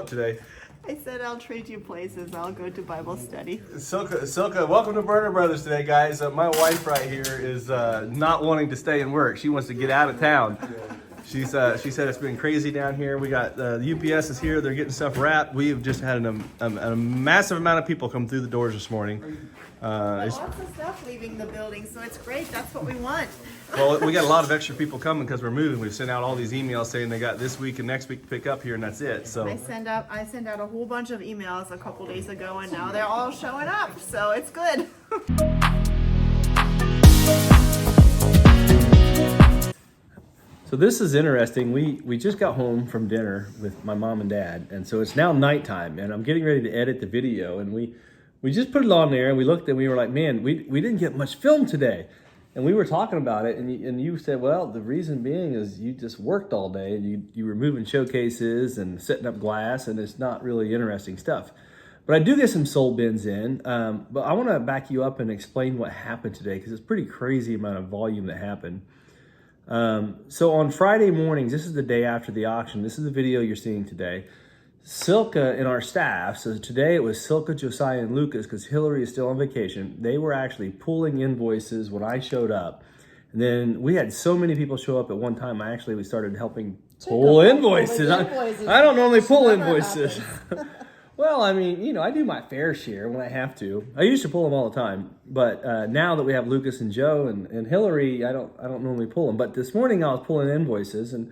today? I said I'll trade you places. I'll go to Bible study. Silka, welcome to Berner Brothers today, guys. My wife right here is not wanting to stay and work. She wants to get out of town. She said it's been crazy down here. We got the UPS is here. They're getting stuff wrapped. We have just had a massive amount of people come through the doors this morning. Lots of stuff leaving the building, so it's great. That's what we want. Well, we got a lot of extra people coming because we're moving. We've sent out all these emails saying they got this week and next week to pick up here, and that's it. So I sent out a whole bunch of emails a couple days ago, and now they're all showing up. So it's good. So this is interesting. We just got home from dinner with my mom and dad, and so it's now nighttime, and I'm getting ready to edit the video, and we just put it on there, and we looked and we were like, man, we didn't get much film today. And we were talking about it, and you said, well, the reason being is you just worked all day, and you were moving showcases and setting up glass, and it's not really interesting stuff. But I do get some soul bins in, but I want to back you up and explain what happened today, because it's pretty crazy amount of volume that happened. So on Friday mornings, this is the day after the auction. This is the video you're seeing today. Silka and our staff, so today it was Silka, Josiah, and Lucas, because Hillary is still on vacation. They were actually pulling invoices when I showed up. And then we had so many people show up at one time, we started helping pull invoices. I don't normally pull invoices. Well, I mean, I do my fair share when I have to. I used to pull them all the time, but now that we have Lucas and Joe and Hillary, I don't normally pull them. But this morning I was pulling invoices, and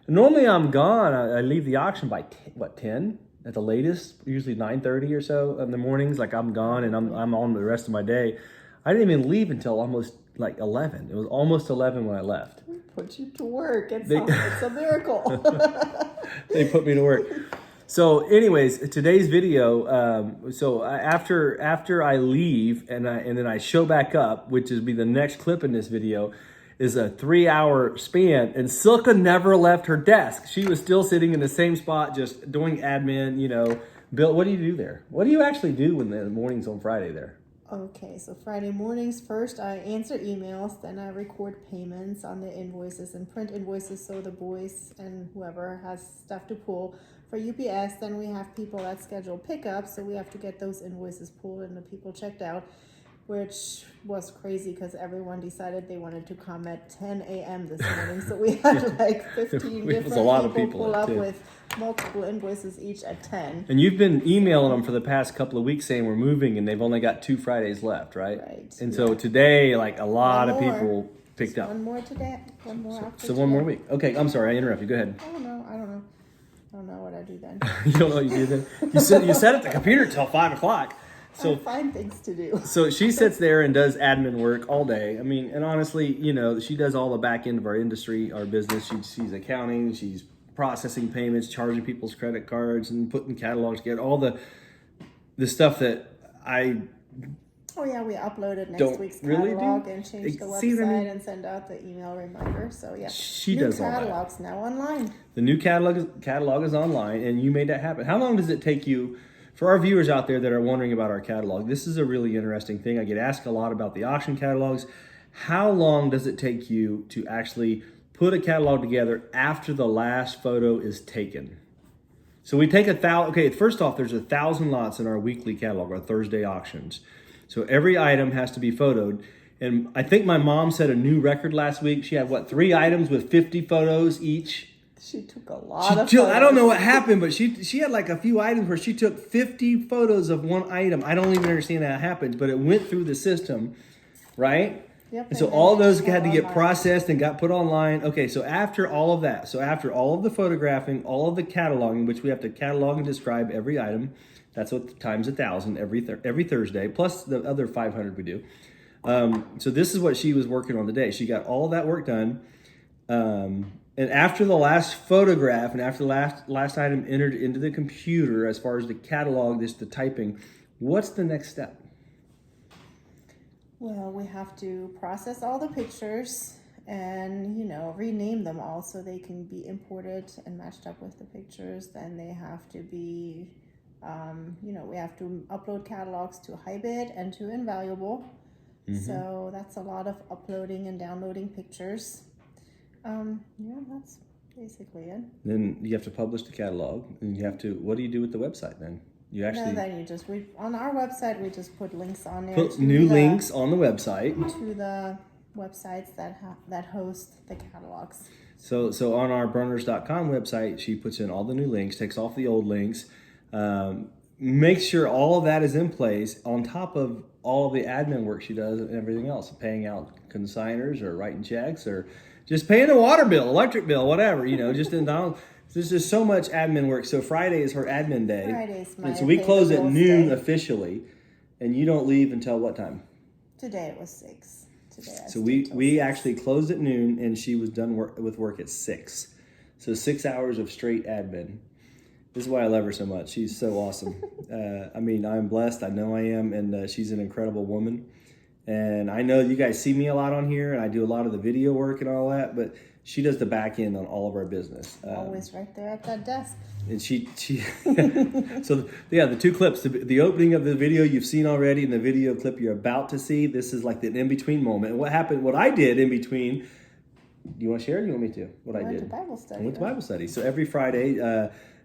normally I'm gone. I leave the auction by 10 at the latest, usually 9:30 or so in the mornings. Like I'm gone and I'm on the rest of my day. I didn't even leave until almost like 11. It was almost 11 when I left. We put you to work. It's a miracle. They put me to work. So anyways, today's video, after I leave and then I show back up, which is be the next clip in this video, is a 3-hour span, and Silka never left her desk. She was still sitting in the same spot, just doing admin, Bill, what do you do there? What do you actually do in the mornings on Friday there? Okay, so Friday mornings, first I answer emails, then I record payments on the invoices and print invoices so the boys and whoever has stuff to pull for UPS. Then we have people that schedule pickups, so we have to get those invoices pulled and the people checked out, which was crazy because everyone decided they wanted to come at 10 a.m. this morning. So we had like 15 different people pull up with multiple invoices each at 10. And you've been emailing them for the past couple of weeks saying we're moving and they've only got 2 Fridays left, right? Right. And so today, like a lot of people picked up. One more today, one more after So one more week. Okay, I'm sorry, I interrupted you. Go ahead. I don't know what I do then. You don't know what you do then? You sat at the computer till 5 o'clock. So I find things to do. So she sits there and does admin work all day. I mean, and honestly, she does all the back end of our industry, our business. She's accounting, she's processing payments, charging people's credit cards, and putting catalogs together. All the stuff that I Oh yeah, we uploaded next week's catalog and changed the website and send out the email reminder. So yeah, she does all that. New catalog's now online. The new catalog is online, and you made that happen. How long does it take you? For our viewers out there that are wondering about our catalog, this is a really interesting thing. I get asked a lot about the auction catalogs. How long does it take you to actually put a catalog together after the last photo is taken? So we take 1,000, okay, first off, there's 1,000 lots in our weekly catalog, our Thursday auctions. So every item has to be photoed. And I think my mom set a new record last week. She had, 3 items with 50 photos each? She took a lot of photos. I don't know what happened, but she had like a few items where she took 50 photos of one item. I don't even understand how it happened, but it went through the system, right? Yep. And so all those had to get processed and got put online. Okay, so after all of that, after all of the photographing, all of the cataloging, which we have to catalog and describe every item, that's what times 1,000 every Thursday, plus the other 500 we do. So this is what she was working on today. She got all that work done. And after the last photograph and after the last item entered into the computer, as far as the catalog, the typing, what's the next step? Well, we have to process all the pictures and, rename them all so they can be imported and matched up with the pictures. Then they have to be, we have to upload catalogs to Hybid and to Invaluable. Mm-hmm. So that's a lot of uploading and downloading pictures. basically it. Then you have to publish the catalog, and you have to. What do you do with the website then? You actually Then you just on our website we just put links on there. put new links on the website to the websites that host the catalogs. So on our burners.com website, she puts in all the new links, takes off the old links, makes sure all of that is in place on top of all of the admin work she does and everything else, paying out consigners or writing checks or just paying a water bill, electric bill, whatever, just in there's just so much admin work. So Friday is her admin day. Friday's my and so we close at noon day. Officially, and you don't leave until what time? Today it was 6. So we actually closed at noon, and she was done with work at 6. So 6 hours of straight admin. This is why I love her so much. She's so awesome. I'm blessed. I know I am, and she's an incredible woman. And I know you guys see me a lot on here, and I do a lot of the video work and all that, but she does the back end on all of our business. Always right there at that desk. And she so yeah, the two clips, the opening of the video you've seen already, and the video clip you're about to see, this is like the in-between moment. And what I did in between, do you want to share or do you want me to? What I did? Bible study. I went to Bible study. So every Friday,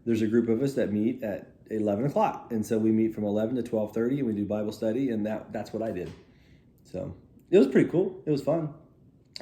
there's a group of us that meet at 11 o'clock. And so we meet from 11 to 12:30 and we do Bible study, and that's what I did. So it was pretty cool. It was fun.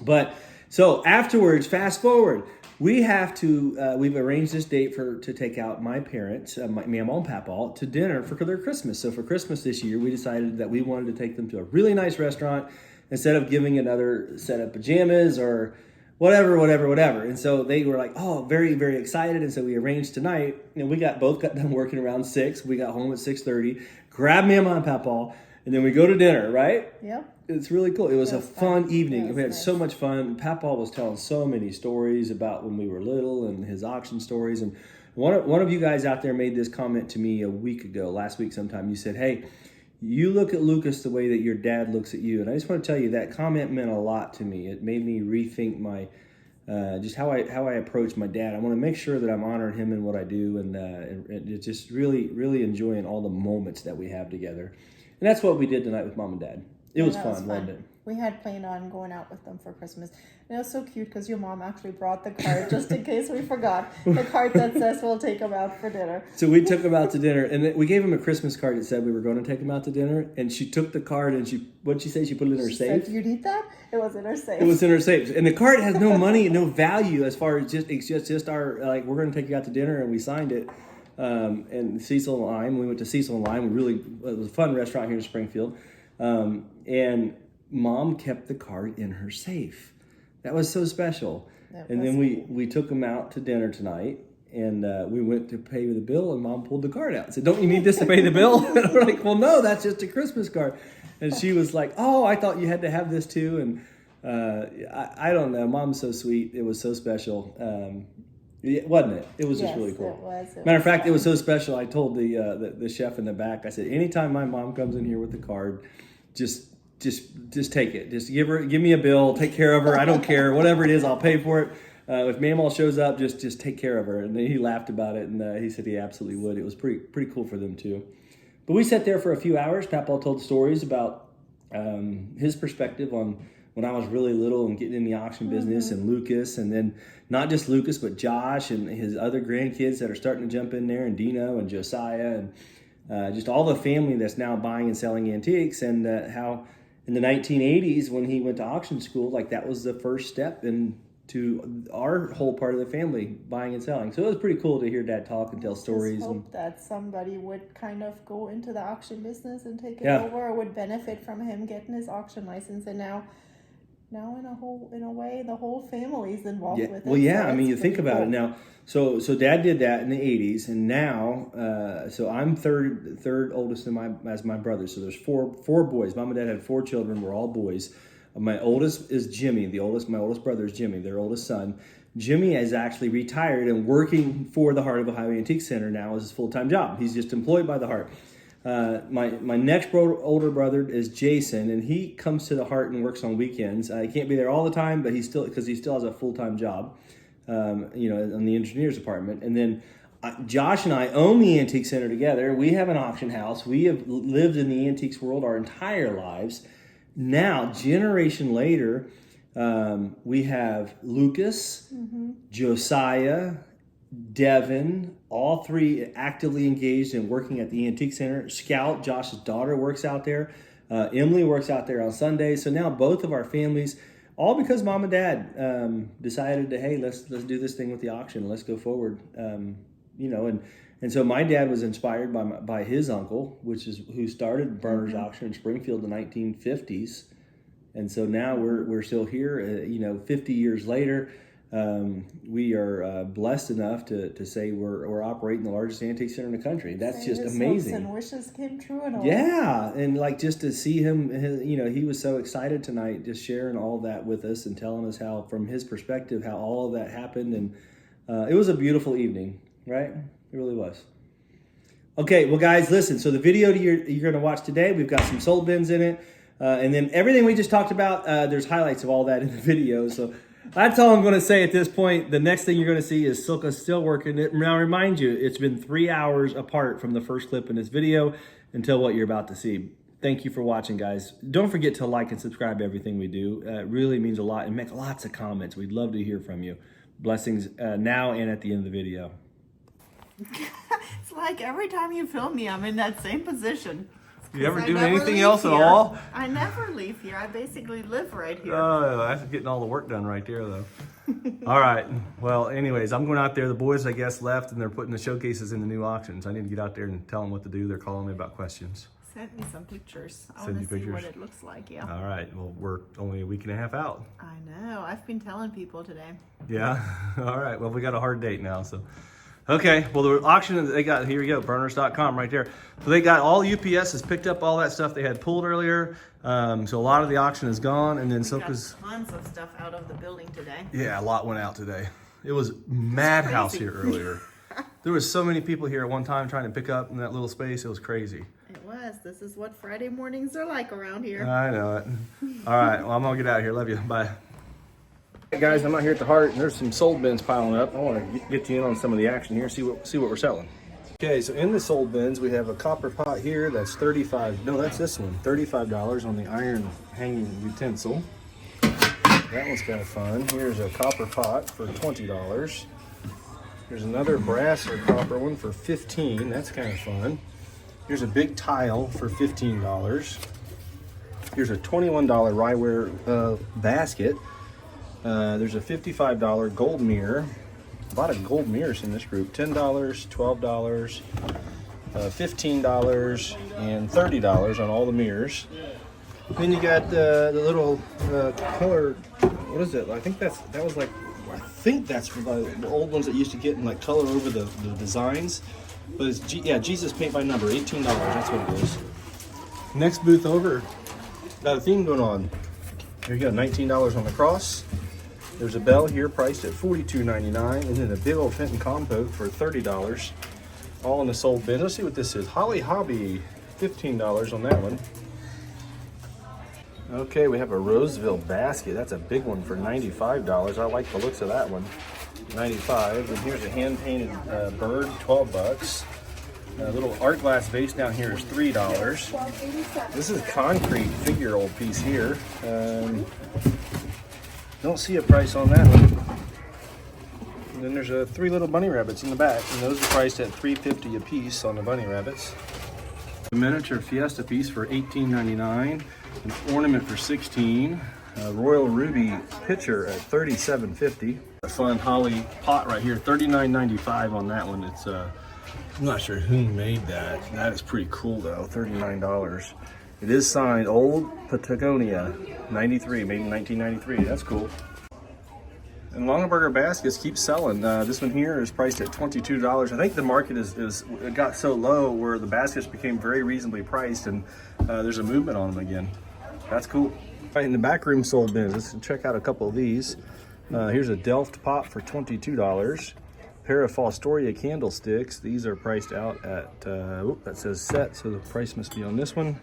But so afterwards, fast forward, we have to, we've arranged this date to take out my parents, my MAMAW and PAPAW, to dinner for their Christmas. So for Christmas this year, we decided that we wanted to take them to a really nice restaurant instead of giving another set of pajamas or whatever. And so they were like, oh, very, very excited. And so we arranged tonight, and we both got done working around 6. We got home at 6:30, grabbed MAMAW and PAPAW, and then we go to dinner, right? Yep. It's really cool. It was a fun evening. We had nice. so much fun. PAPAW was telling so many stories about when we were little and his auction stories. And one of you guys out there made this comment to me a week ago, last week sometime. You said, hey, you look at Lucas the way that your dad looks at you. And I just want to tell you that comment meant a lot to me. It made me rethink my just how I approach my dad. I want to make sure that I'm honoring him in what I do, and just really, really enjoying all the moments that we have together. And that's what we did tonight with Mom and Dad. It was fun, wasn't it? We had planned on going out with them for Christmas. And it was so cute because your mom actually brought the card just in case we forgot. The card that says we'll take them out for dinner. So we took them out to dinner, and we gave them a Christmas card that said we were going to take them out to dinner. And she took the card, and what'd she say? She put it in her safe? Said, you need that? It was in her safe. It was in her safe. And the card has no money, no value as far as it's just our, like, we're going to take you out to dinner, and we signed it. And Cecil and Lime, we went to Cecil and Lime. It was a fun restaurant here in Springfield. And Mom kept the card in her safe. That was so special. And then we took them out to dinner tonight, and we went to pay the bill, and Mom pulled the card out and said, don't you need this to pay the bill? And we're like, well, no, that's just a Christmas card. And she was like, oh, I thought you had to have this too. And I don't know. Mom's so sweet. It was so special. Wasn't it? It was just really cool. It was. Matter of fact, it was so special. I told the chef in the back, I said, anytime my mom comes in here with the card, just take it. Just give me a bill, take care of her. I don't care. Whatever it is, I'll pay for it. If MAMAW shows up, just take care of her. And then he laughed about it, and he said he absolutely would. It was pretty cool for them too. But we sat there for a few hours. PAPAW told stories about his perspective on when I was really little and getting in the auction business, and Lucas, and then not just Lucas, but Josh and his other grandkids that are starting to jump in there, and Dino and Josiah, and just all the family that's now buying and selling antiques, and how in the 1980s when he went to auction school, like that was the first step into our whole part of the family buying and selling. So it was pretty cool to hear Dad talk and tell stories. I hope that somebody would kind of go into the auction business and take it over, or would benefit from him getting his auction license. And now in a way, the whole family's involved with it. Well, yeah, so I mean, you think about it now. So Dad did that in the 80s, and now, so I'm third oldest as my brother. So there's four boys. Mom and Dad had 4 children. We're all boys. My oldest is Jimmy. My oldest brother is Jimmy, their oldest son. Jimmy is actually retired and working for the Heart of Ohio Antique Center now as his full-time job. He's just employed by the Heart. My next older brother is Jason, and he comes to the Heart and works on weekends. He can't be there all the time, but he still has a full-time job, in the engineer's department. And then Josh and I own the Antique Center together. We have an auction house. We have lived in the antiques world our entire lives. Now, generation later, We have Lucas, Josiah, Devin, all three actively engaged in working at the Antique Center. Scout, Josh's daughter, works out there. Emily works out there on Sundays. So now both of our families, all because mom and dad decided to, hey, let's do this thing with the auction. Let's go forward. And so my dad was inspired by his uncle, who started Berner's auction in Springfield in the 1950s. And so now we're still here, 50 years later. We are blessed enough to say we're operating the largest antique center in the country. That's just amazing. And wishes came true and all. Yeah, and like just to see him, he was so excited tonight, just sharing all that with us and telling us how, from his perspective, how all of that happened. And it was a beautiful evening, right? It really was. Okay, well, guys, listen. So the video you're going to watch today, we've got some sold bins in it. And then everything we just talked about, there's highlights of all that in the video. So that's all I'm going to say at this point. The next thing you're going to see is Silka still working it. Now, remind you, it's been 3 hours apart from the first clip in this video until what you're about to see. Thank you for watching, guys. Don't forget to like and subscribe to everything we do. It really means a lot. And make lots of comments. We'd love to hear from you. Blessings now and at the end of the video. It's like every time you film me, I'm in that same position. You ever do anything else at all? I never leave here. I basically live right here. Oh, that's getting all the work done right there, though. All right. Well, anyways, I'm going out there. The boys, I guess, left, and they're putting the showcases in the new auctions. I need to get out there and tell them what to do. They're calling me about questions. Send me some pictures. I Send want you to see pictures? what it looks like, yeah. All right. Well, we're only a week and a half out. I know. I've been telling people today. Yeah? All right. Well, we got a hard date now, so... Okay, well, the auction that they got, here we go, burners.com right there. So they got all UPS has picked up all that stuff they had pulled earlier. So a lot of the auction is gone, and then Silka's... got tons of stuff out of the building today. Yeah, a lot went out today. It was madhouse here earlier. There was so many people here at one time trying to pick up in that little space. It was crazy. It was. This is what Friday mornings are like around here. I know it. All right, well, I'm going to get out of here. Love you. Bye. Hey guys, I'm out here at the Heart, and there's some sold bins piling up. I want to get you in on some of the action here, see what we're selling. Okay, so in the sold bins, we have a copper pot here that's $35. No, that's this one, $35 on the iron hanging utensil. That one's kind of fun. Here's a copper pot for $20. There's another brass or copper one for $15. That's kind of fun. Here's a big tile for $15. Here's a $21 ryware basket. There's a $55 gold mirror. A lot of gold mirrors in this group. $10, $12, $15, and $30 on all the mirrors. Then you got the little color. What is it? I think that's for the old ones that used to get in like color over the designs. But it's Jesus paint by number, $18. That's what it is. Next booth over, got a theme going on. Here you go, $19 on the cross. There's a bell here priced at $42.99, and then a big old Fenton compote for $30. All in the sold bin. Let's see what this is. Holly Hobby, $15 on that one. Okay, we have a Roseville basket. That's a big one for $95. I like the looks of that one. $95. And here's a hand-painted bird, $12. A little art glass vase down here is $3. This is a concrete figure old piece here. Don't see a price on that one. And then there's 3 little bunny rabbits in the back, and those are priced at $3.50 a piece on the bunny rabbits. A miniature Fiesta piece for $18.99, an ornament for $16, a Royal Ruby pitcher at $37.50. A fun holly pot right here, $39.95 on that one. It's I'm not sure who made that. That is pretty cool though, $39. It is signed Old Patagonia, 93, made in 1993. That's cool. And Longaberger baskets keep selling. This one here is priced at $22. I think the market it got so low where the baskets became very reasonably priced, and there's a movement on them again. That's cool. Right in the back room sold bins, let's check out a couple of these. Here's a Delft pot for $22. Pair of Fostoria candlesticks. These are priced out at, that says set, so the price must be on this one.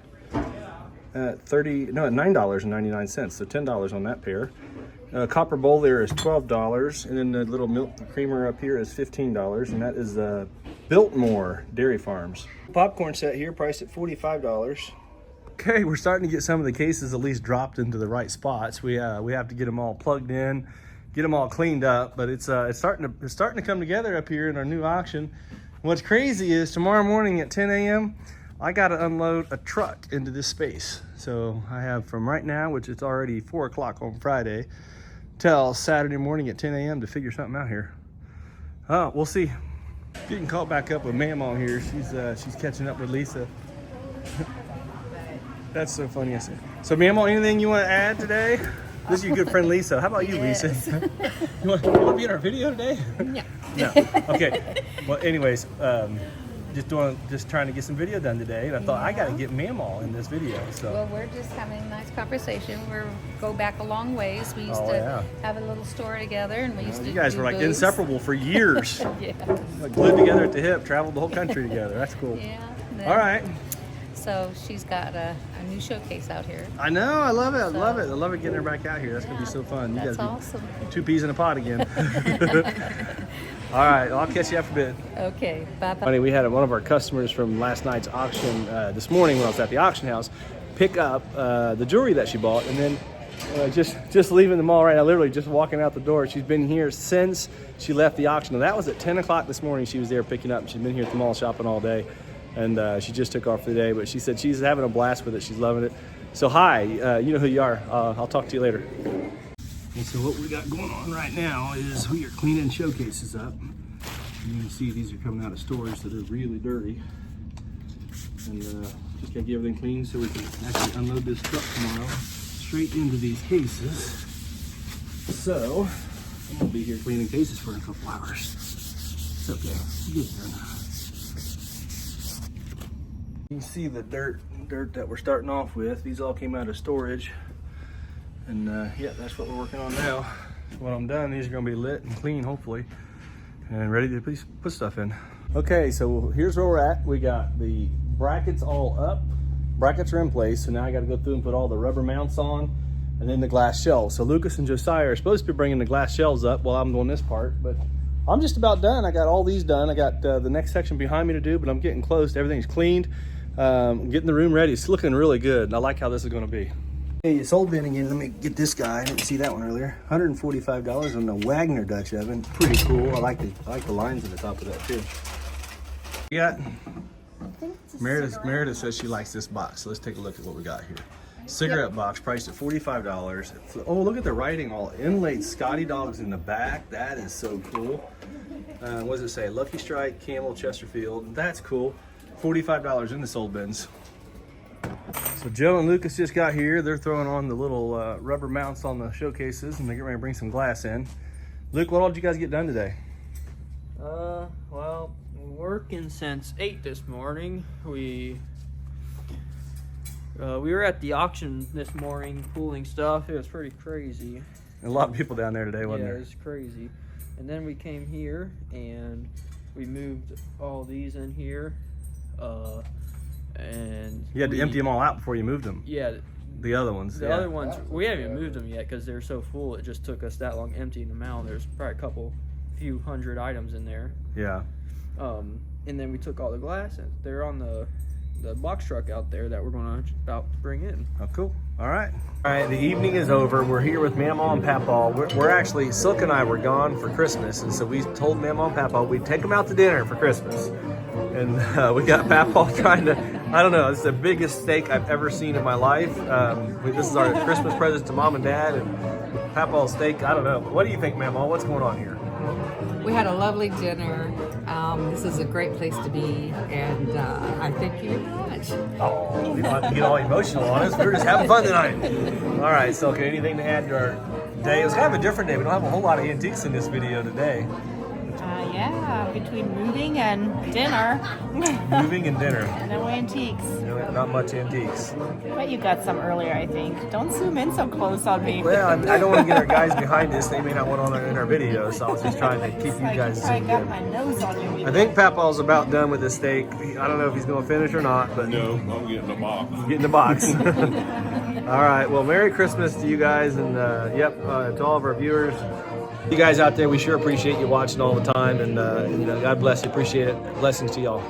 At $9.99, so $10 on that pair. Copper bowl there is $12, and then the little milk creamer up here is $15, and that is Biltmore Dairy Farms. Popcorn set here priced at $45. Okay, we're starting to get some of the cases at least dropped into the right spots. We have to get them all plugged in, get them all cleaned up, but it's starting to come together up here in our new auction. What's crazy is tomorrow morning at 10 a.m. I got to unload a truck into this space. So I have from right now, which it's already 4 o'clock on Friday, till Saturday morning at 10 a.m. to figure something out here. We'll see. Getting caught back up with MAMAW here. She's catching up with Lisa. That's so funny. I said. So MAMAW, anything you want to add today? This is your good friend Lisa. How about you, Lisa? You want to be in our video today? No. No. Okay. Well, anyways, just trying to get some video done today, and I thought I got to get MAMAW in this video. So. Well, we're just having a nice conversation. We go back a long ways. We used to have a little store together, and we used to. You guys were like inseparable for years. Yeah. Like glued together at the hip, traveled the whole country together. That's cool. Yeah. All right. So she's got a new showcase out here. I know. I love it. I love it. I love it getting her back out here. That's gonna be so fun. That's you guys awesome. be 2 peas in a pod again. All right. I'll catch you after a bit. Okay. Bye bye. Funny, we had one of our customers from last night's auction this morning when I was at the auction house pick up the jewelry that she bought, and then just leaving the mall right now, literally just walking out the door. She's been here since she left the auction. Now, that was at 10 o'clock this morning. She was there picking up. She's been here at the mall shopping all day, and she just took off for the day. But she said she's having a blast with it. She's loving it. So hi, you know who you are. I'll talk to you later. And so what we got going on right now is we are cleaning showcases up. You can see these are coming out of storage, so they're really dirty. And just gotta get everything clean so we can actually unload this truck tomorrow straight into these cases. So I'm gonna be here cleaning cases for a couple hours. It's okay, we'll get there. You can see the dirt that we're starting off with. These all came out of storage. And yeah, that's what we're working on now. When I'm done, these are gonna be lit and clean, hopefully, and ready to put stuff in. Okay, so here's where we're at. We got the brackets all up. Brackets are in place, so now I gotta go through and put all the rubber mounts on, and then the glass shelves. So Lucas and Josiah are supposed to be bringing the glass shelves up while I'm doing this part, but I'm just about done. I got all these done. I got the next section behind me to do, but I'm getting close. Everything's cleaned. Getting the room ready. It's looking really good. I like how this is gonna be. Hey, it's old bin again. Let me get this guy. I didn't see that one earlier. $145 on the Wagner Dutch oven. Pretty cool. I like the lines on the top of that too. You got Meredith says she likes this box. So let's take a look at what we got here. Cigarette box priced at $45. Oh, look at the writing, all inlaid Scotty dogs in the back. That is so cool. What does it say? Lucky Strike, Camel, Chesterfield. That's cool. $45 in the old bins. So Joe and Lucas just got here. They're throwing on the little rubber mounts on the showcases, and they're getting ready to bring some glass in. Luke, what all did you guys get done today? Well, working since 8 this morning. We were at the auction this morning pulling stuff. It was pretty crazy. A lot of people down there today, wasn't Yeah, there? it was crazy. And then we came here and we moved all these in here. And You had to empty them all out before you moved them. Yeah. The other ones. The other ones, we haven't even moved them yet because they're so full. It just took us that long emptying them out. There's probably few hundred items in there. Yeah. And then we took all the glass and they're on the box truck out there that we're about to bring in. Oh, cool. All right. All right, the evening is over. We're here with MAMAW and PAPAW. We're actually, Silk and I were gone for Christmas, and so we told MAMAW and PAPAW we'd take them out to dinner for Christmas. And we got PAPAW trying to, I don't know, it's the biggest steak I've ever seen in my life. This is our Christmas present to Mom and Dad, and PAPAW's steak, I don't know. What do you think, MAMAW? What's going on here? We had a lovely dinner. This is a great place to be, and I thank you very much. Oh, we don't have to get all emotional on us. We're just having fun tonight. All right, so okay, anything to add to our day? It was kind of a different day. We don't have a whole lot of antiques in this video today. Yeah, between moving and dinner. Moving and dinner. No antiques. Not much antiques. But you got some earlier, I think. Don't zoom in so close on me. Well, I don't want to get our guys behind us. They may not want on in our video, so I was just trying to keep you guys I zoomed got in. my nose on you. I think Papaw's about done with this steak. I don't know if he's going to finish or not, but No, I'm getting the box. get in the box. All right. Well, Merry Christmas to you guys, and to all of our viewers. You guys out there, we sure appreciate you watching all the time, and God bless you. Appreciate it. Blessings to y'all.